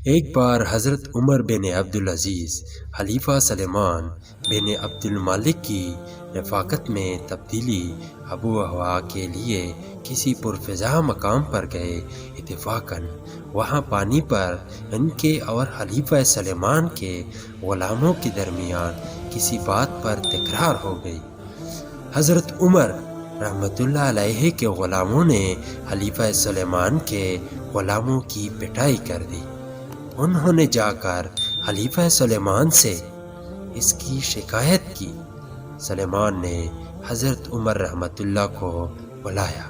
ایک بار حضرت عمر بن عبدالعزیز خلیفہ سلیمان بن عبد المالک کی رفاقت میں تبدیلی آب و ہوا کے لیے کسی پرفضا مقام پر گئے۔ اتفاقاً وہاں پانی پر ان کے اور خلیفہ سلیمان کے غلاموں کے درمیان کسی بات پر تکرار ہو گئی۔ حضرت عمر رحمۃ اللہ علیہ کے غلاموں نے خلیفہ سلیمان کے غلاموں کی پٹائی کر دی۔ انہوں نے جا کر خلیفہ سلیمان سے اس کی شکایت کی۔ سلیمان نے حضرت عمر رحمۃ اللہ کو بلایا،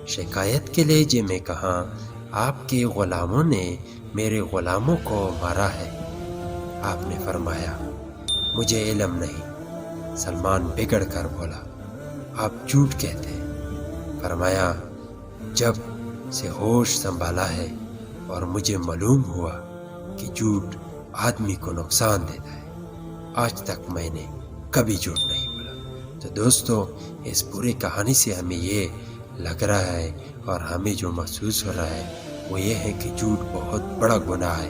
شکایت کے لہجے میں کہا، آپ کے غلاموں نے میرے غلاموں کو مارا ہے۔ آپ نے فرمایا، مجھے علم نہیں۔ سلمان بگڑ کر بولا، آپ جھوٹ کہتے ہیں۔ فرمایا، جب سے ہوش سنبھالا ہے اور مجھے معلوم ہوا کہ جھوٹ آدمی کو نقصان دیتا ہے، آج تک میں نے کبھی جھوٹ نہیں بولا۔ تو دوستو، اس پوری کہانی سے ہمیں یہ لگ رہا ہے اور ہمیں جو محسوس ہو رہا ہے وہ یہ ہے کہ جھوٹ بہت بڑا گناہ ہے،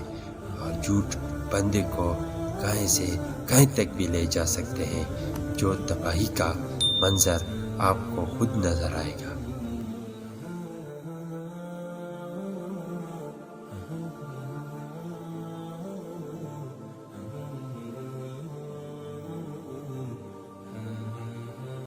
اور جھوٹ بندے کو کہیں سے کہیں تک بھی لے جا سکتے ہیں، جو تباہی کا منظر آپ کو خود نظر آئے گا۔